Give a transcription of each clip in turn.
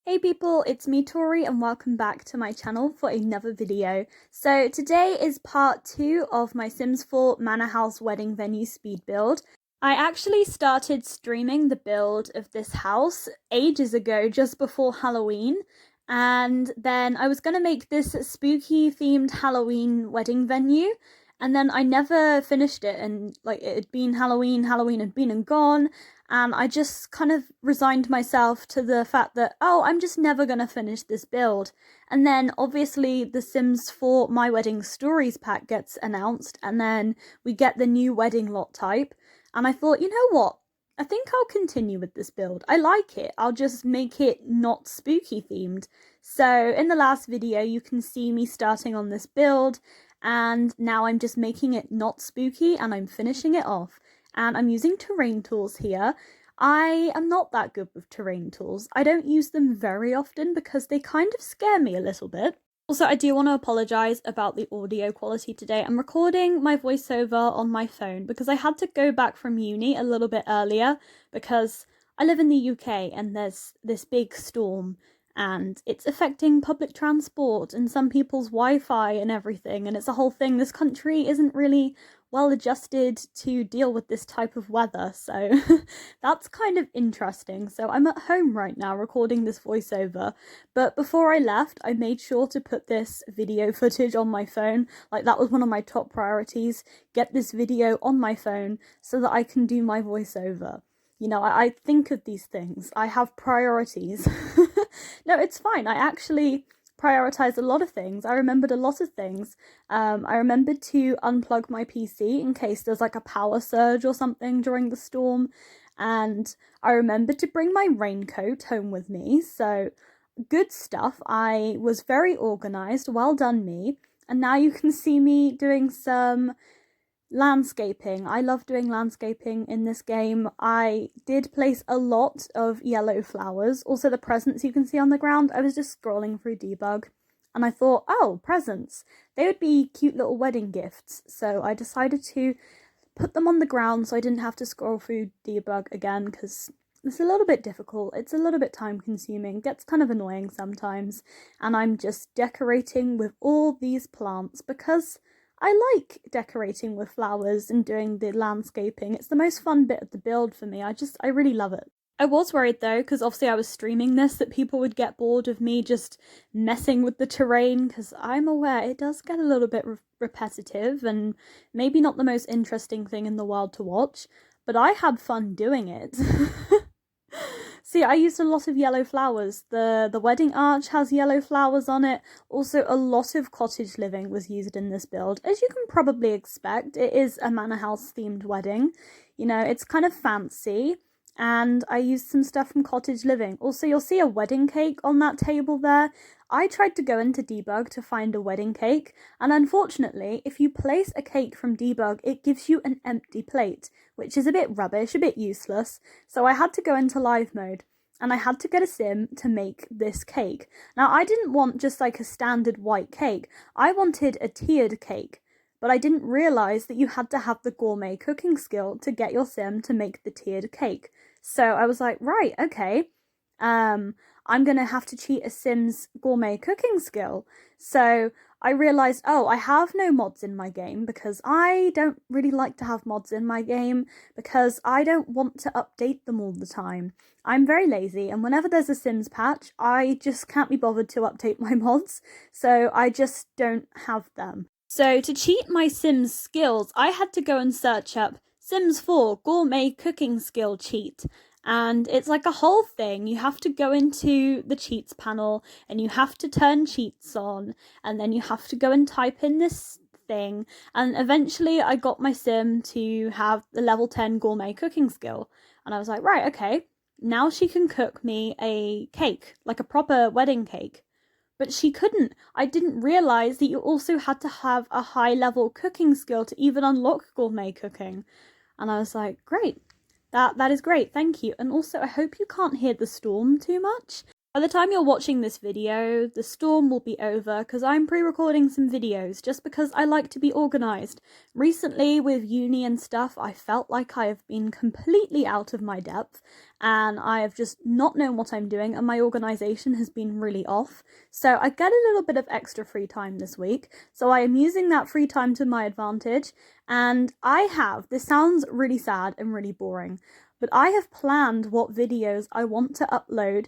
Hey people, it's me Tori and welcome back to my channel for another video. So today is part 2 of my Sims 4 Manor House wedding venue speed build. I actually started streaming the build of this house ages ago, just before Halloween, and then I was going to make this spooky themed Halloween wedding venue, and then I never finished it, and it had been Halloween had been and gone, and I just kind of resigned myself to the fact that, oh, I'm just never going to finish this build. And then obviously the Sims 4 My Wedding Stories pack gets announced, and then we get the new wedding lot type. And I thought, you know what? I think I'll continue with this build. I like it. I'll just make it not spooky themed. So in the last video, you can see me starting on this build, and now I'm just making it not spooky and I'm finishing it off. And I'm using terrain tools here. I am not that good with terrain tools. I don't use them very often because they kind of scare me a little bit. Also, I do want to apologise about the audio quality today. I'm recording my voiceover on my phone because I had to go back from uni a little bit earlier because I live in the UK and there's this big storm and it's affecting public transport and some people's Wi-Fi and everything, and it's a whole thing. This country isn't really well adjusted to deal with this type of weather, so that's kind of interesting. So I'm at home right now recording this voiceover, but before I left I made sure to put this video footage on my phone. Like, that was one of my top priorities, get this video on my phone so that I can do my voiceover. You know, I think of these things. I have priorities. No, it's fine. I actually prioritized a lot of things. I remembered a lot of things. I remembered to unplug my PC in case there's like a power surge or something during the storm. And I remembered to bring my raincoat home with me. So good stuff. I was very organized. Well done, me. And now you can see me doing some landscaping. I love doing landscaping in this game. I did place a lot of yellow flowers. Also the presents you can see on the ground. I was just scrolling through debug and I thought, oh, presents. They would be cute little wedding gifts. So I decided to put them on the ground so I didn't have to scroll through debug again because it's a little bit difficult. It's a little bit time consuming. It gets kind of annoying sometimes. And I'm just decorating with all these plants because I like decorating with flowers and doing the landscaping. It's the most fun bit of the build for me. I really love it. I was worried though, because obviously I was streaming this, that people would get bored of me just messing with the terrain, because I'm aware it does get a little bit repetitive and maybe not the most interesting thing in the world to watch, but I had fun doing it. See, I used a lot of yellow flowers. The wedding arch has yellow flowers on it. Also, a lot of cottage living was used in this build. As you can probably expect, it is a manor house themed wedding. You know, it's kind of fancy. And I used some stuff from cottage living. Also, you'll see a wedding cake on that table there. I tried to go into debug to find a wedding cake, and unfortunately, if you place a cake from debug, it gives you an empty plate, which is a bit rubbish, a bit useless. So I had to go into live mode, and I had to get a sim to make this cake. Now, I didn't want just like a standard white cake. I wanted a tiered cake, but I didn't realise that you had to have the gourmet cooking skill to get your sim to make the tiered cake. So I was like, right, okay, I'm going to have to cheat a sim's gourmet cooking skill. So I realised, oh, I have no mods in my game because I don't really like to have mods in my game because I don't want to update them all the time. I'm very lazy, and whenever there's a Sims patch, I just can't be bothered to update my mods, so I just don't have them. So to cheat my Sims skills, I had to go and search up Sims 4 Gourmet Cooking Skill Cheat. And it's like a whole thing. You have to go into the cheats panel and you have to turn cheats on, and then you have to go and type in this thing. And eventually I got my sim to have the level 10 gourmet cooking skill. And I was like, right, okay, now she can cook me a cake, like a proper wedding cake. But she couldn't. I didn't realise that you also had to have a high level cooking skill to even unlock gourmet cooking. And I was like, great. That is great, thank you. And also, I hope you can't hear the storm too much. By the time you're watching this video, the storm will be over because I'm pre-recording some videos just because I like to be organised. Recently, with uni and stuff, I felt like I have been completely out of my depth and I have just not known what I'm doing and my organisation has been really off. So I get a little bit of extra free time this week, so I am using that free time to my advantage, and this sounds really sad and really boring, but I have planned what videos I want to upload.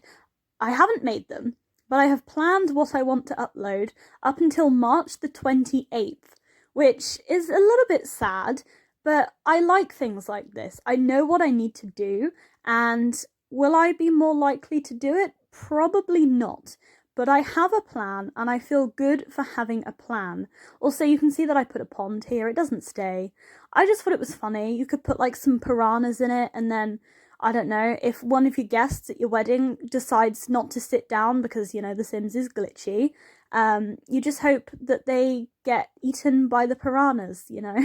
I haven't made them, but I have planned what I want to upload up until March the 28th, which is a little bit sad, but I like things like this. I know what I need to do, and will I be more likely to do it? Probably not. But I have a plan, and I feel good for having a plan. Also, you can see that I put a pond here. It doesn't stay. I just thought it was funny. You could put like some piranhas in it, and then I don't know, if one of your guests at your wedding decides not to sit down because, you know, The Sims is glitchy, you just hope that they get eaten by the piranhas, you know?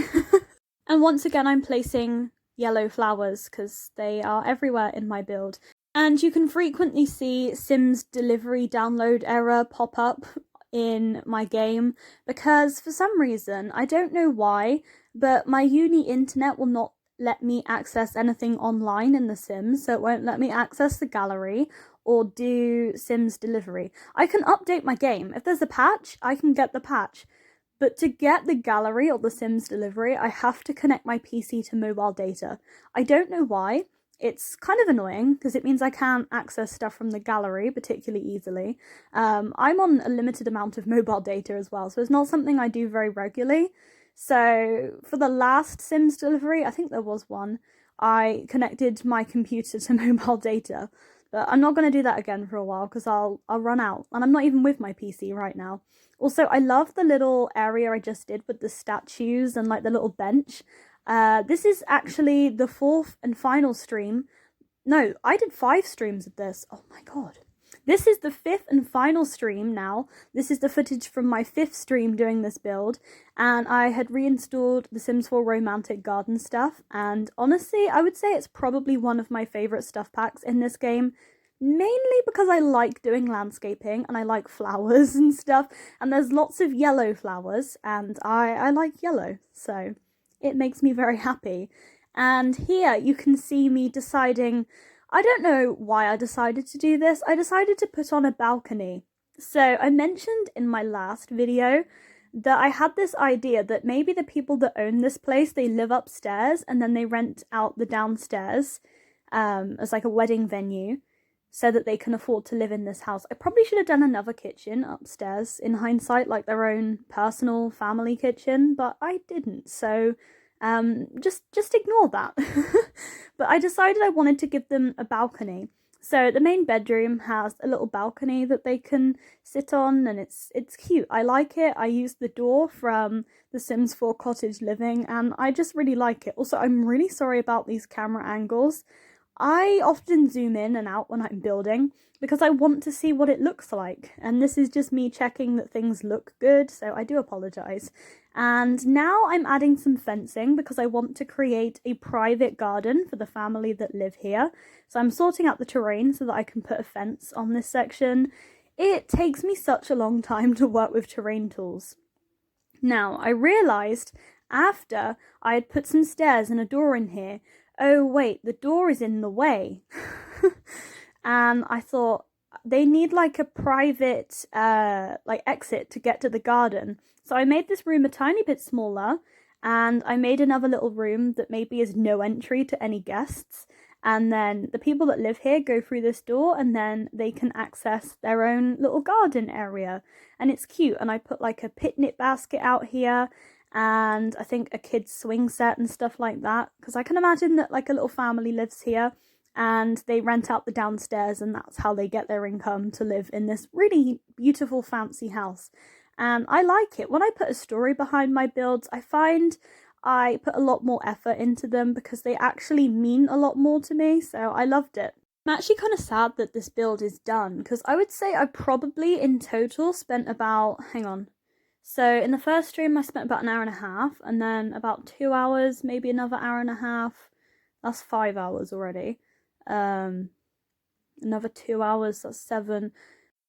And once again, I'm placing yellow flowers because they are everywhere in my build. And you can frequently see Sims delivery download error pop up in my game because for some reason, I don't know why, but my uni internet will not let me access anything online in The Sims, so it won't let me access the gallery or do Sims delivery. I can update my game. If there's a patch, I can get the patch. But to get the gallery or the Sims delivery, I have to connect my PC to mobile data. I don't know why. It's kind of annoying because it means I can't access stuff from the gallery particularly easily. I'm on a limited amount of mobile data as well, so it's not something I do very regularly. So for the last Sims delivery, I think there was one, I connected my computer to mobile data. But I'm not going to do that again for a while because I'll run out. And I'm not even with my PC right now. Also, I love the little area I just did with the statues and like the little bench. This is actually the 4th and final stream. No, I did 5 streams of this. Oh my god. This is the 5th and final stream now. This is the footage from my 5th stream doing this build, and I had reinstalled the Sims 4 romantic garden stuff, and honestly, I would say it's probably one of my favourite stuff packs in this game, mainly because I like doing landscaping, and I like flowers and stuff, and there's lots of yellow flowers, and I like yellow, so it makes me very happy. And here you can see me deciding, I don't know why I decided to do this. I decided to put on a balcony. So I mentioned in my last video that I had this idea that maybe the people that own this place, they live upstairs and then they rent out the downstairs as like a wedding venue so that they can afford to live in this house. I probably should have done another kitchen upstairs in hindsight, like their own personal family kitchen, but I didn't. So just ignore that. But I decided I wanted to give them a balcony. So the main bedroom has a little balcony that they can sit on, and it's cute. I like it. I used the door from The Sims 4 Cottage Living, and I just really like it. Also, I'm really sorry about these camera angles. I often zoom in and out when I'm building because I want to see what it looks like, and this is just me checking that things look good, so I do apologise. And now I'm adding some fencing because I want to create a private garden for the family that live here. So I'm sorting out the terrain so that I can put a fence on this section. It takes me such a long time to work with terrain tools. Now, I realised after I had put some stairs and a door in here, oh wait, the door is in the way. And I thought they need like a private like exit to get to the garden. So I made this room a tiny bit smaller, and I made another little room that maybe is no entry to any guests. And then the people that live here go through this door and then they can access their own little garden area. And it's cute. And I put like a picnic basket out here and I think a kid's swing set and stuff like that. Because I can imagine that like a little family lives here and they rent out the downstairs and that's how they get their income to live in this really beautiful fancy house. And I like it. When I put a story behind my builds, I find I put a lot more effort into them because they actually mean a lot more to me, so I loved it. I'm actually kind of sad that this build is done because I would say I probably in total spent about, so in the first stream I spent about an hour and a half, and then about 2 hours, maybe another hour and a half. That's 5 hours already. another 2 hours, that's 7,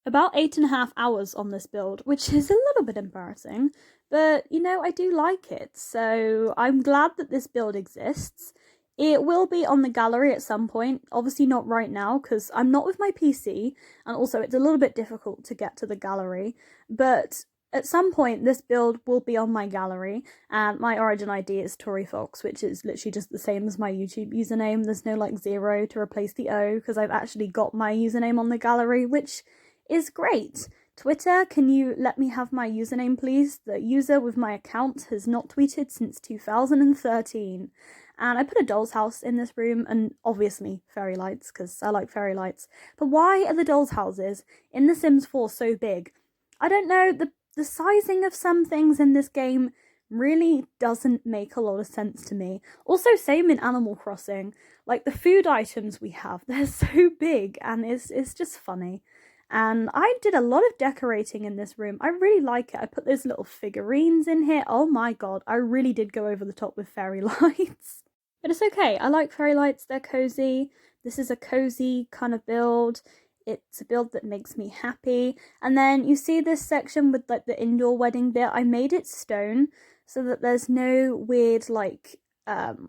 about 8.5 hours on this build, which is a little bit embarrassing, but you know, I do like it, so I'm glad that this build exists. It will be on the gallery at some point, obviously not right now because I'm not with my PC, and also it's a little bit difficult to get to the gallery, but at some point this build will be on my gallery, and my origin ID is ToriFoxx, which is literally just the same as my YouTube username. There's no like 0 to replace the O because I've actually got my username on the gallery, which is great. Twitter, can you let me have my username please? The user with my account has not tweeted since 2013. And I put a doll's house in this room, and obviously fairy lights, because I like fairy lights. But why are the doll's houses in The Sims 4 so big? I don't know, the sizing of some things in this game really doesn't make a lot of sense to me. Also, same in Animal Crossing. Like, the food items we have, they're so big, and it's just funny. And I did a lot of decorating in this room. I really like it. I put those little figurines in here. Oh my god, I really did go over the top with fairy lights. But it's okay. I like fairy lights. They're cozy. This is a cozy kind of build. It's a build that makes me happy. And then you see this section with like the indoor wedding bit. I made it stone so that there's no weird like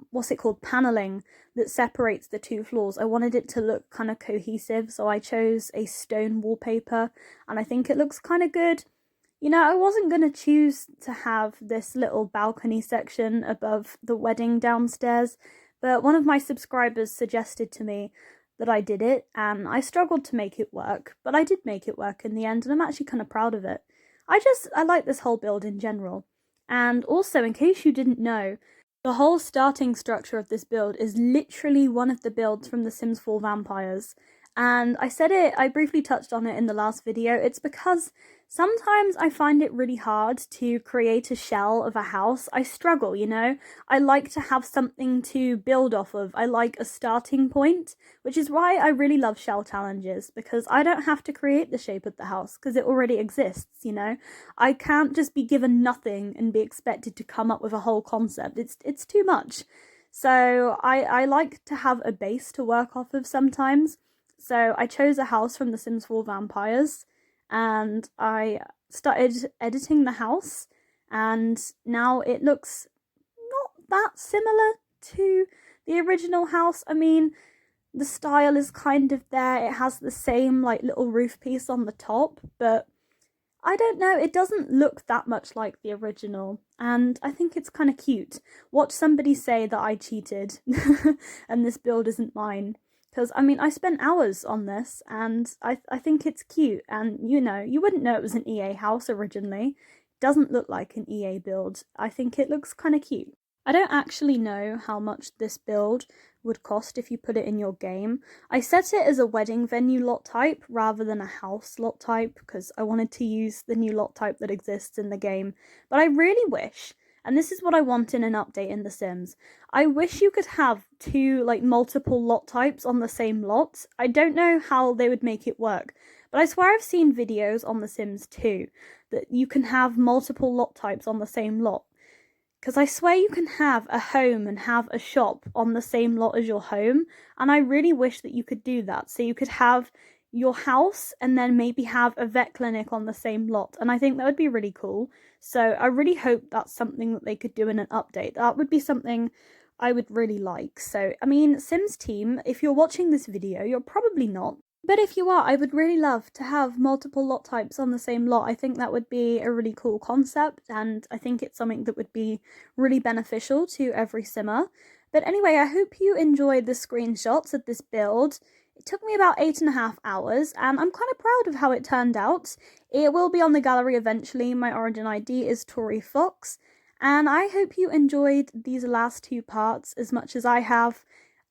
what's it called, paneling that separates the two floors. I wanted it to look kind of cohesive, so I chose a stone wallpaper, and I think it looks kind of good. You know, I wasn't going to choose to have this little balcony section above the wedding downstairs, but one of my subscribers suggested to me that I did it, and I struggled to make it work, but I did make it work in the end, and I'm actually kind of proud of it. I like this whole build in general. And also, in case you didn't know, the whole starting structure of this build is literally one of the builds from The Sims 4 Vampires. And I briefly touched on it in the last video. It's because sometimes I find it really hard to create a shell of a house. I struggle, you know? I like to have something to build off of. I like a starting point, which is why I really love shell challenges, because I don't have to create the shape of the house because it already exists, you know? I can't just be given nothing and be expected to come up with a whole concept. It's too much. So I like to have a base to work off of sometimes. So I chose a house from The Sims 4 Vampires, and I started editing the house, and now it looks not that similar to the original house. I mean, the style is kind of there. It has the same like little roof piece on the top, but I don't know, it doesn't look that much like the original, and I think it's kind of cute. Watch somebody say that I cheated and this build isn't mine. Because, I mean, I spent hours on this, and I think it's cute, and, you know, you wouldn't know it was an EA house originally. It doesn't look like an EA build. I think it looks kind of cute. I don't actually know how much this build would cost if you put it in your game. I set it as a wedding venue lot type rather than a house lot type, because I wanted to use the new lot type that exists in the game. But I really wish, and this is what I want in an update in The Sims, I wish you could have two, like, multiple lot types on the same lot. I don't know how they would make it work, but I swear I've seen videos on The Sims 2 that you can have multiple lot types on the same lot. Because I swear you can have a home and have a shop on the same lot as your home, and I really wish that you could do that. So you could have your house and then maybe have a vet clinic on the same lot, and I think that would be really cool. So I really hope that's something that they could do in an update. That would be something I would really like. So, I mean, Sims team, if you're watching this video, you're probably not. But if you are, I would really love to have multiple lot types on the same lot. I think that would be a really cool concept, and I think it's something that would be really beneficial to every simmer. But anyway, I hope you enjoyed the screenshots of this build. It took me about 8.5 hours, and I'm kind of proud of how it turned out. It will be on the gallery eventually. My origin ID is ToriFoxx, and I hope you enjoyed these last two parts as much as I have.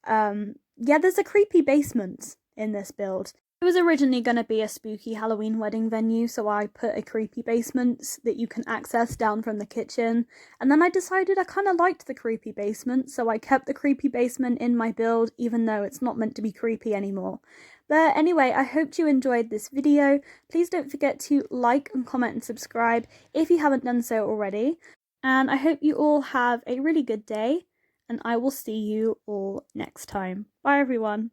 Yeah, there's a creepy basement in this build. It was originally going to be a spooky Halloween wedding venue, so I put a creepy basement that you can access down from the kitchen, and then I decided I kind of liked the creepy basement, so I kept the creepy basement in my build even though it's not meant to be creepy anymore. But anyway, I hope you enjoyed this video. Please don't forget to like and comment and subscribe if you haven't done so already, and I hope you all have a really good day, and I will see you all next time. Bye everyone!